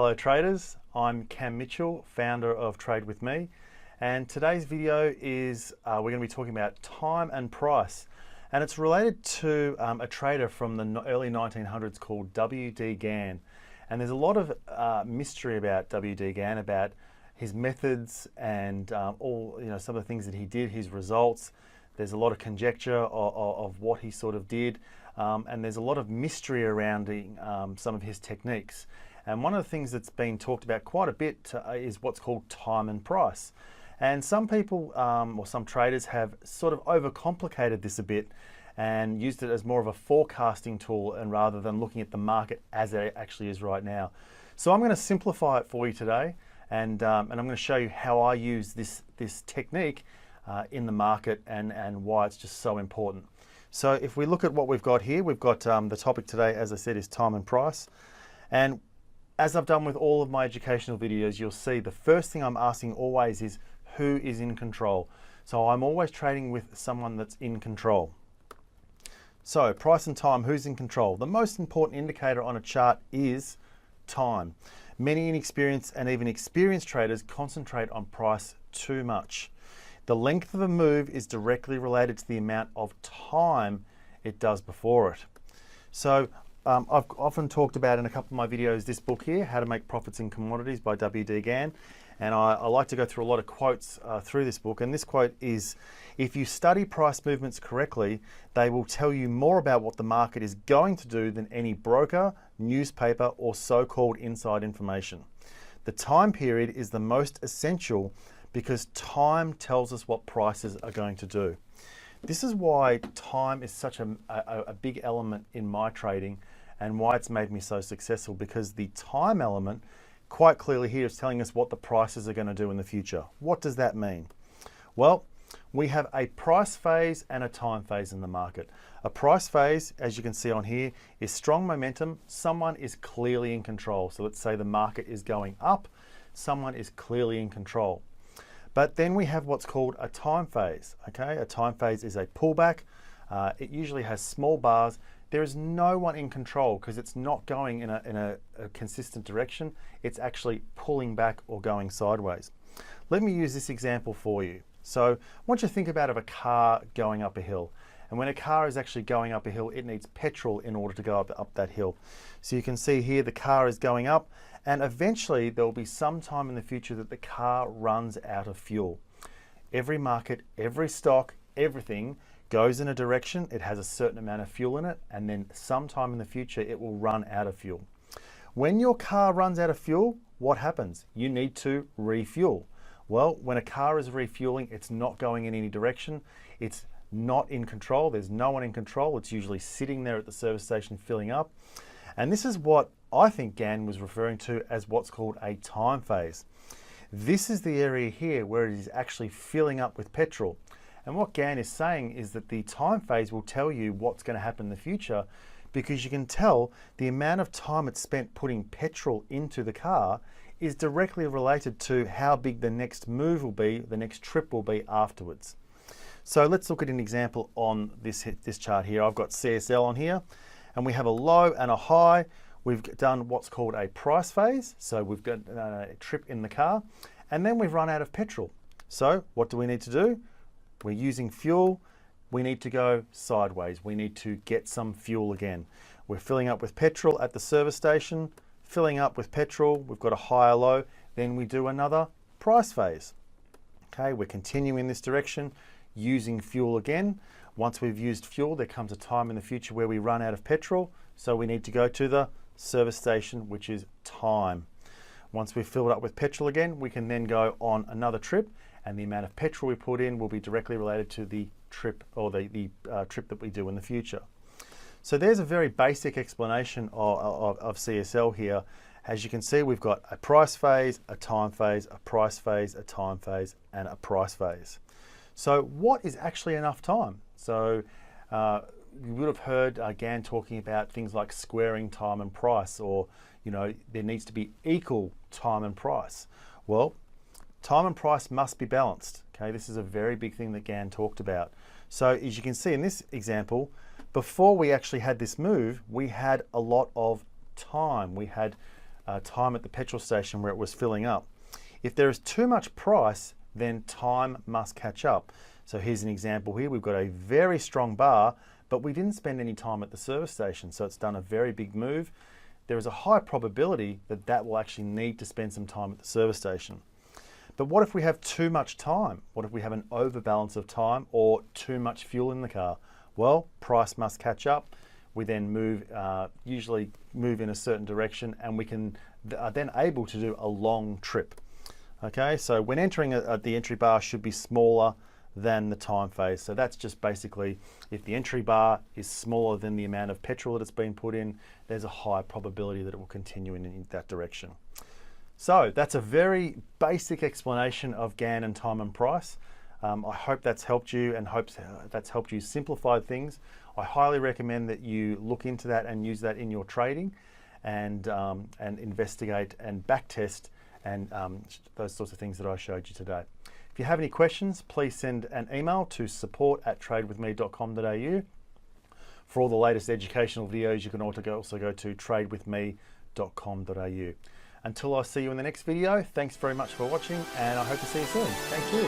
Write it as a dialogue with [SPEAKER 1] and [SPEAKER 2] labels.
[SPEAKER 1] fellow traders. I'm Cam Mitchell, founder of Trade With Me, and today's video is we're going to be talking about time and price, and it's related to a trader from the early 1900s called W.D. Gann. And there's a lot of mystery about W.D. Gann, about his methods and all some of the things that he did, his results. There's a lot of conjecture of what he sort of did. And there's a lot of mystery around some of his techniques. And one of the things that's been talked about quite a bit is what's called time and price. And some people or some traders have sort of overcomplicated this a bit and used it as more of a forecasting tool, and rather than looking at the market as it actually is right now. So I'm going to simplify it for you today, and I'm going to show you how I use this technique in the market and why it's just so important. So if we look at what we've got here, we've got the topic today, as I said, is time and price. And as I've done with all of my educational videos, you'll see the first thing I'm asking always is who is in control. So I'm always trading with someone that's in control. So price and time, who's in control? The most important indicator on a chart is time. Many inexperienced and even experienced traders concentrate on price too much. The length of a move is directly related to the amount of time it does before it. So I've often talked about in a couple of my videos this book here, How to Make Profits in Commodities by W.D. Gann. And I like to go through a lot of quotes through this book. And this quote is, if you study price movements correctly, they will tell you more about what the market is going to do than any broker, newspaper, or so-called inside information. The time period is the most essential because time tells us what prices are going to do. This is why time is such a big element in my trading, and why it's made me so successful, because the time element quite clearly here is telling us what the prices are going to do in the future. What does that mean? Well, we have a price phase and a time phase in the market. A price phase, as you can see on here, is strong momentum. Someone is clearly in control. So let's say the market is going up. Someone is clearly in control. But then we have what's called a time phase. Okay, a time phase is a pullback. It usually has small bars. There is no one in control because it's not going in a consistent direction. It's actually pulling back or going sideways. Let me use this example for you. So I want you to think about a car going up a hill. And when a car is actually going up a hill, it needs petrol in order to go up that hill. So you can see here the car is going up, and eventually there will be some time in the future that the car runs out of fuel. Every market, every stock, everything goes in a direction. It has a certain amount of fuel in it, and then sometime in the future it will run out of fuel. When your car runs out of fuel, what happens? You need to refuel. Well, when a car is refueling, it's not going in any direction. It's not in control. There's no one in control. It's usually sitting there at the service station filling up. And this is what I think Gann was referring to as what's called a time phase. This is the area here where it is actually filling up with petrol. And what Gann is saying is that the time phase will tell you what's going to happen in the future, because you can tell the amount of time it's spent putting petrol into the car is directly related to how big the next move will be, the next trip will be afterwards. So let's look at an example on this chart here. I've got CSL on here, and we have a low and a high. We've done what's called a price phase. So we've got a trip in the car, and then we've run out of petrol. So what do we need to do? We're using fuel. We need to go sideways. We need to get some fuel again. We're filling up with petrol at the service station, filling up with petrol. We've got a higher low. Then we do another price phase. Okay, we're continuing in this direction, using fuel again. Once we've used fuel, there comes a time in the future where we run out of petrol. So we need to go to the service station, which is time. Once we've filled up with petrol again, we can then go on another trip, and the amount of petrol we put in will be directly related to the trip, or the trip that we do in the future. So there's a very basic explanation of CSL here. As you can see, we've got a price phase, a time phase, a price phase, a time phase, and a price phase. So what is actually enough time? So you would have heard Gann talking about things like squaring time and price, or there needs to be equal time and price. Well, time and price must be balanced. Okay, this is a very big thing that Gann talked about. So as you can see in this example, before we actually had this move, we had a lot of time. We had time at the petrol station where it was filling up. If there is too much price, then time must catch up. So here's an example here. We've got a very strong bar, but we didn't spend any time at the service station, so it's done a very big move. There is a high probability that that will actually need to spend some time at the service station. But what if we have too much time? What if we have an overbalance of time or too much fuel in the car? Well, price must catch up. We then usually move in a certain direction, and we are then able to do a long trip. Okay, so when entering the entry bar should be smaller than the time phase. So that's just basically, if the entry bar is smaller than the amount of petrol that it's been put in, there's a high probability that it will continue in that direction. So that's a very basic explanation of Gann and time and price. I hope that's helped you and that's helped you simplify things. I highly recommend that you look into that and use that in your trading, and investigate and backtest and those sorts of things that I showed you today. If you have any questions, please send an email to support@tradewithme.com.au. For all the latest educational videos, you can also go to tradewithme.com.au. Until I see you in the next video, thanks very much for watching, and I hope to see you soon. Thank you.